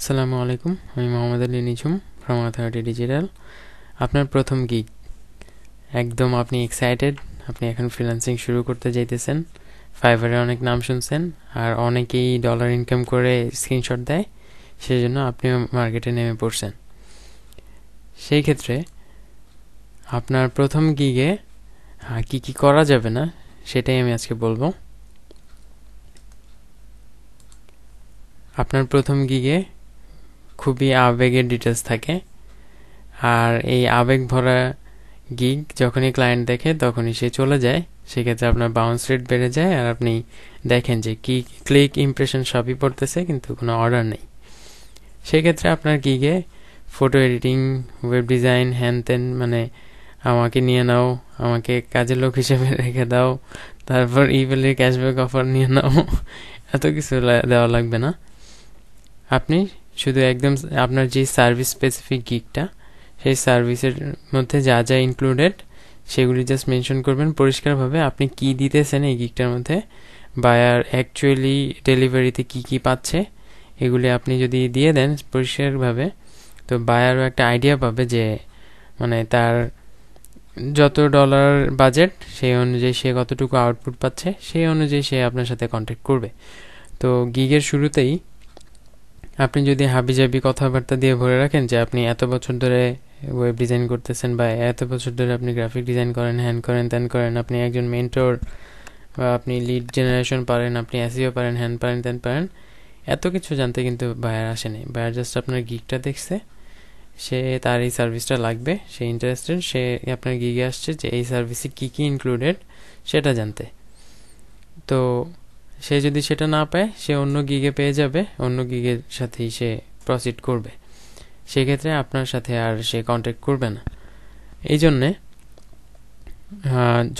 আসসালামু আলাইকুম, আমি মোহাম্মদ আলী নিঝুম ফ্রম অথরিটি ডিজিটাল। আপনার প্রথম গিগ, একদম আপনি এক্সাইটেড, আপনি এখন ফ্রিল্যান্সিং শুরু করতে যাইতেছেন। ফাইবারে অনেক নাম শুনছেন, আর অনেকেই ডলার ইনকাম করে স্ক্রিনশট দেয়, সেই জন্য আপনিও মার্কেটে নেমে পড়ছেন। সেই ক্ষেত্রে আপনার প্রথম গিগে কি কি করা যাবে না সেটাই আমি আজকে বলবো। আপনার প্রথম গিগে খুবই আবেগের ডিটেলস থাকে, আর এই আবেগ ভরা গিগ যখনই ক্লায়েন্ট দেখে তখনই সে চলে যায়। সেক্ষেত্রে আপনার বাউন্স রেট বেড়ে যায়, আর আপনি দেখেন যে কি ক্লিক ইমপ্রেশন সবই পড়তেছে কিন্তু কোনো অর্ডার নেই। সেক্ষেত্রে আপনার গিগে ফটো এডিটিং, ওয়েব ডিজাইন, হ্যান ত্যান, মানে আমাকে নিয়ে নাও, আমাকে কাজের লোক হিসেবে রেখে দাও, তারপর ইমেলের ক্যাশব্যাক অফার নিয়ে নাও, এত কিছু দেওয়া লাগবে না। আপনি শুধু একদম আপনার যে সার্ভিস স্পেসিফিক গিগটা, সেই সার্ভিসের মধ্যে যা যা ইনক্লুডেড সেগুলি জাস্ট মেনশন করবেন পরিষ্কারভাবে। আপনি কি দিতেছেন এই গিগটার মধ্যে, বায়ার অ্যাকচুয়ালি ডেলিভারিতে কি কি পাচ্ছে, এগুলি আপনি যদি দিয়ে দেন পরিষ্কারভাবে, তো বায়ারও একটা আইডিয়া পাবে যে মানে তার যত ডলার বাজেট সেই অনুযায়ী সে কতটুকু আউটপুট পাচ্ছে, সেই অনুযায়ী সে আপনার সাথে কন্ট্যাক্ট করবে। তো গিগের শুরুতেই আপনি যদি হাবিজাবি কথাবার্তা দিয়ে ভরে রাখেন যে আপনি এত বছর ধরে ওয়েব ডিজাইন করতেছেন, বা এত বছর ধরে আপনি গ্রাফিক ডিজাইন করেন, হ্যান করেন, ত্যান করেন, আপনি একজন মেন্টর, বা আপনি লিড জেনারেশন পারেন, আপনি এসইও পারেন, হ্যান পারেন, ত্যান পারেন, এত কিছু জানতে কিন্তু বায়ার আসেনি। বায়ার জাস্ট আপনার গিগটা দেখছে, সে তার এই সার্ভিসটা লাগবে, সে ইন্টারেস্টেড, সে আপনার গিগে আসছে যে এই সার্ভিসে কী কী ইনক্লুডেড সেটা জানতে। তো সে যদি সেটা না পায়, সে অন্য গিগে পেয়ে যাবে, অন্য গিগের সাথেই সে প্রসিড করবে। সেক্ষেত্রে আপনার সাথে আর সে কন্ট্যাক্ট করবে না। এই জন্যে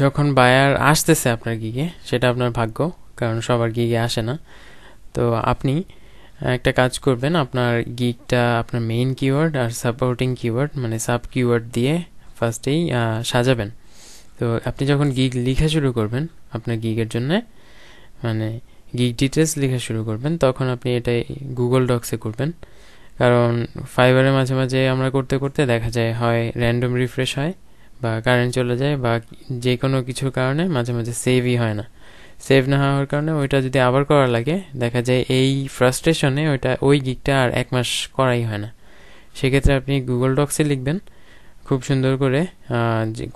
যখন বায়ার আসতেছে আপনার গিগে, সেটা আপনার ভাগ্য, কারণ সবার গিগে আসে না। তো আপনি একটা কাজ করবেন, আপনার গিগটা আপনার মেইন কিওয়ার্ড আর সাপোর্টিং কিওয়ার্ড মানে সাব কিওয়ার্ড দিয়ে ফার্স্টেই সাজাবেন। তো আপনি যখন গিগ লেখা শুরু করবেন আপনার গিগের জন্য, মানে গিগ ডিটেলস লেখা শুরু করবেন, তখন আপনি এটা গুগল ডক্সে করবেন। কারণ ফাইবারে মাঝে মাঝে আমরা করতে করতে দেখা যায় হয় র্যান্ডম রিফ্রেশ হয়, বা কারেন্ট চলে যায়, বা যে কোনো কিছুর কারণে মাঝে মাঝে সেভই হয় না। সেভ না হওয়ার কারণে ওইটা যদি আবার করা লাগে, দেখা যায় এই ফ্রাস্ট্রেশনে ওই গিগটা আর 1 মাস করাই হয় না। সেক্ষেত্রে আপনি গুগল ডক্সে লিখবেন খুব সুন্দর করে,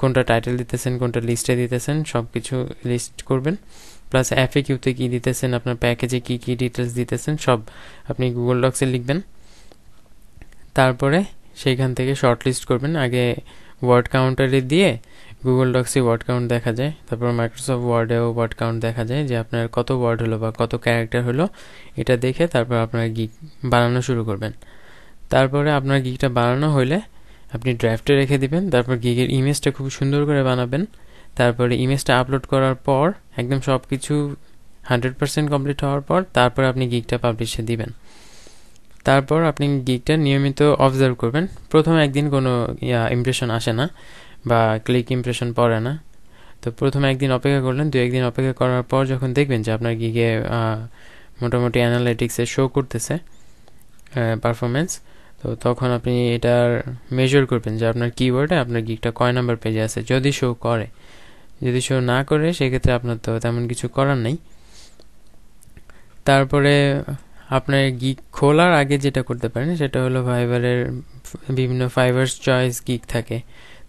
কোনটা টাইটেল দিতেছেন, কোনটা লিস্টে দিতেছেন, সব কিছু লিস্ট করবেন। প্লাস এফএকিউতে কী দিতেছেন, আপনার প্যাকেজে কী কী ডিটেলস দিতেছেন, সব আপনি গুগল ডক্সে লিখবেন। তারপরে সেইখান থেকে শর্ট লিস্ট করবেন। আগে ওয়ার্ড কাউন্টারে দিয়ে গুগল ডক্সে ওয়ার্ড কাউন্ট দেখা যায়, তারপর মাইক্রোসফট ওয়ার্ডেও ওয়ার্ড কাউন্ট দেখা যায় যে আপনার কত ওয়ার্ড হলো বা কত ক্যারেক্টার হলো, এটা দেখে তারপর আপনার গিগ বানানো শুরু করবেন। তারপরে আপনার গিগটা বানানো হলে আপনি ড্রাফটে রেখে দিবেন। তারপর গিগের ইমেজটা খুব সুন্দর করে বানাবেন। তারপরে ইমেজটা আপলোড করার পর একদম সব কিছু 100% কমপ্লিট হওয়ার পর তারপর আপনি গিগটা পাবলিশে দিবেন। তারপর আপনি গিগটা নিয়মিত অবজার্ভ করবেন। প্রথম একদিন কোনো ইমপ্রেশন আসে না বা ক্লিক ইমপ্রেশন পড়ে না, তো প্রথম একদিন অপেক্ষা করলেন, 2-1 দিন অপেক্ষা করার পর যখন দেখবেন যে আপনার গিগে মোটামুটি অ্যানালিটিক্সে শো করতেছে পারফরমেন্স, তো তখন আপনি এটার মেজার করবেন যে আপনার কিওয়ার্ডে আপনার গিগটা কয় নাম্বার পেজে আছে। যদি শো করে, যদি শো না করে সেক্ষেত্রে আপনার তো তেমন কিছু করার নেই। তারপরে আপনার গিগ খোলার আগে যেটা করতে পারেন সেটা হলো ফাইবারের বিভিন্ন ফাইবার্স চয়েস গিগ থাকে,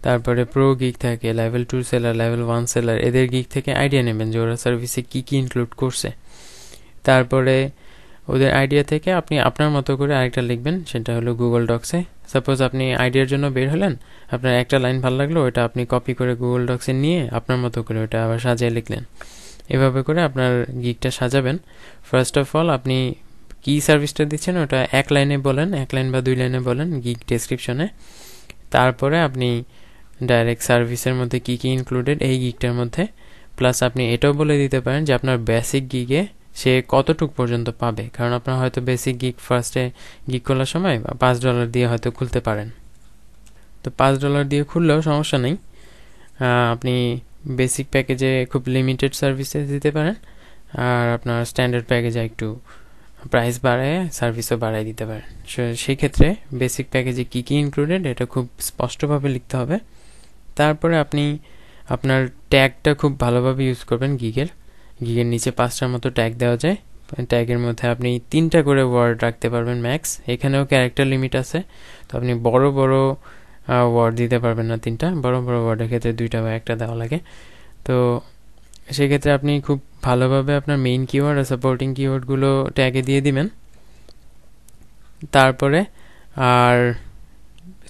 তারপরে প্রো গিগ থাকে, লেভেল 2 সেলার, লেভেল 1 সেলার, এদের গিগ থেকে আইডিয়া নেবেন যে ওরা সার্ভিসে কী কী ইনক্লুড করছে। তারপরে ওদের আইডিয়া থেকে আপনি আপনার মতো করে আরেকটা লিখবেন, সেটা হলো গুগল ডক্সে। সাপোজ আপনি আইডিয়ার জন্য বের হলেন, আপনার একটা লাইন ভালো লাগলো, ওটা আপনি কপি করে গুগল ডক্সে নিয়ে আপনার মতো করে ওটা আবার সাজিয়ে লিখলেন। এভাবে করে আপনার গিগটা সাজাবেন। ফার্স্ট অফ অল আপনি কী সার্ভিসটা দিচ্ছেন ওটা 1 লাইনে বলেন, 1 লাইন বা 2 লাইনে বলেন গিগ ডেসক্রিপশনে। তারপরে আপনি ডাইরেক্ট সার্ভিসের মধ্যে কী কী ইনক্লুডেড এই গিগটার মধ্যে, প্লাস আপনি এটাও বলে দিতে পারেন যে আপনার বেসিক গিগে সে কতটুক পর্যন্ত পাবে। কারণ আপনার হয়তো বেসিক গিগ ফার্স্টে গিগ খোলার সময় $5 দিয়ে হয়তো খুলতে পারেন, তো $5 দিয়ে খুললেও সমস্যা নেই। আপনি বেসিক প্যাকেজে খুব লিমিটেড সার্ভিসেস দিতে পারেন, আর আপনার স্ট্যান্ডার্ড প্যাকেজে একটু প্রাইস বাড়ায় সার্ভিসও বাড়ায় দিতে পারেন। সেই ক্ষেত্রে বেসিক প্যাকেজে কী কী ইনক্লুডেড এটা খুব স্পষ্টভাবে লিখতে হবে। তারপরে আপনি আপনার ট্যাগটা খুব ভালোভাবে ইউজ করবেন। গিগের নিচে 5টার মতো ট্যাগ দেওয়া যায়। ট্যাগের মধ্যে আপনি 3টা করে ওয়ার্ড রাখতে পারবেন ম্যাক্স। এখানেও ক্যারেক্টার লিমিট আছে, তো আপনি বড় বড় ওয়ার্ড দিতে পারবেন না। 3টা বড় বড় ওয়ার্ডের ক্ষেত্রে 2টা বা 1টা দেওয়া লাগে। তো সেক্ষেত্রে আপনি খুব ভালোভাবে আপনার মেইন কিওয়ার্ড আর সাপোর্টিং কিওয়ার্ডগুলো ট্যাগে দিয়ে দিবেন। তারপরে আর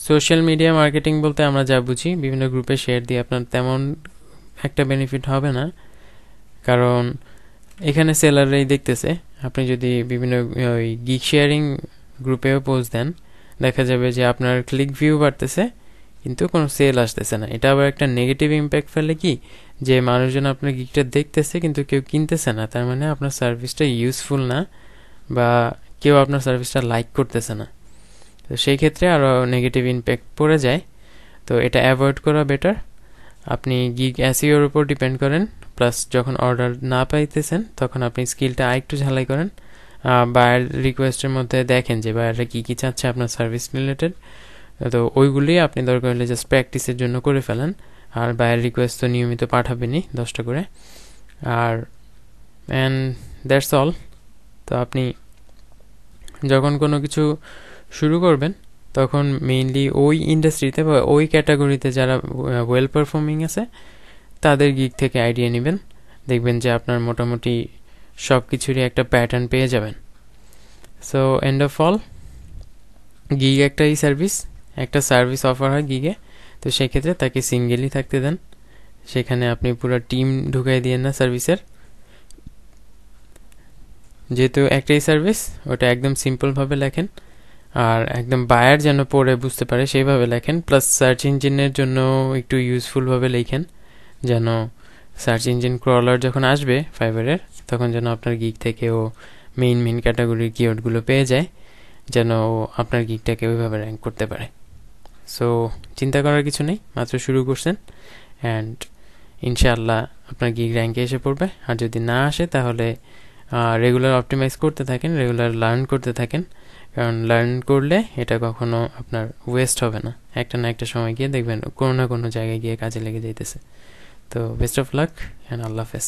সোশ্যাল মিডিয়া মার্কেটিং বলতে আমরা যা বুঝি, বিভিন্ন গ্রুপে শেয়ার দিয়ে আপনার তেমন একটা বেনিফিট হবে না, কারণ এখানে সেলাররাই দেখতেছে। আপনি যদি বিভিন্ন ওই গিগ শেয়ারিং গ্রুপেও পোস্ট দেন, দেখা যাবে যে আপনার ক্লিক ভিউ বাড়তেছে কিন্তু কোনো সেল আসতেছে না। এটা আবার একটা নেগেটিভ ইম্প্যাক্ট ফেলে কি, যে মানুষজন আপনার গিগটা দেখতেছে কিন্তু কেউ কিনতেছে না, তার মানে আপনার সার্ভিসটা ইউজফুল না বা কেউ আপনার সার্ভিসটা লাইক করতেছে না। তো সেই ক্ষেত্রে আরও নেগেটিভ ইম্প্যাক্ট পড়ে যায়। তো এটা অ্যাভয়েড করা বেটার। আপনি গিগ এসইওর উপর ডিপেন্ড করেন, প্লাস যখন অর্ডার না পাইতেছেন তখন আপনি স্কিলটা আরেকটু ঝালাই করেন। বায়ার রিকোয়েস্টের মধ্যে দেখেন যে বায়াররা কী কী চাচ্ছে আপনার সার্ভিস রিলেটেড, তো ওইগুলি আপনি দরকার হলে জাস্ট প্র্যাকটিসের জন্য করে ফেলেন। আর বায়ার রিকোয়েস্ট তো নিয়মিত পাঠাবেনই 10টা করে। আর অ্যান্ড দ্যাটস অল। তো আপনি যখন কোনো কিছু শুরু করবেন তখন মেইনলি ওই ইন্ডাস্ট্রিতে বা ওই ক্যাটাগরিতে যারা ওয়েল পারফর্মিং আছে তাদের গিগ থেকে আইডিয়া নেবেন। দেখবেন যে আপনার মোটামুটি সব কিছুরই একটা প্যাটার্ন পেয়ে যাবেন। So end of all, gig একটাই সার্ভিস, একটা সার্ভিস অফার হয় গিগে। তো সেক্ষেত্রে তাকে সিঙ্গেলই থাকতে দেন, সেখানে আপনি পুরো টিম ঢুকাই দিয়েন না সার্ভিসের। যেহেতু একটাই সার্ভিস, ওটা একদম সিম্পলভাবে লেখেন আর একদম বায়ার যেন পড়ে বুঝতে পারে সেইভাবে লেখেন। প্লাস সার্চ ইঞ্জিনের জন্য একটু ইউজফুলভাবে লেখেন, যেন সার্চ ইঞ্জিন ক্রলার যখন আসবে ফাইবারের, তখন যেন আপনার গিগ থেকে ও মেইন ক্যাটাগরির কিওয়ার্ডগুলো পেয়ে যায়, যেন আপনার গিগটাকে ওইভাবে র্যাঙ্ক করতে পারে। সো চিন্তা করার কিছু নেই, মাত্র শুরু করছেন, অ্যান্ড ইনশাআল্লাহ আপনার গিগ র্যাঙ্কে এসে পড়বে। আর যদি না আসে তাহলে রেগুলার অপটিমাইজ করতে থাকেন, রেগুলার লার্ন করতে থাকেন, কারণ লার্ন করলে এটা কখনো আপনার ওয়েস্ট হবে না। একটা না একটা সময় গিয়ে দেখবেন কোনো না কোনো জায়গায় গিয়ে কাজে লেগে যাইতেছে। তো বেস্ট অফ লাক অ্যান্ড আল্লাহ হাফেজ।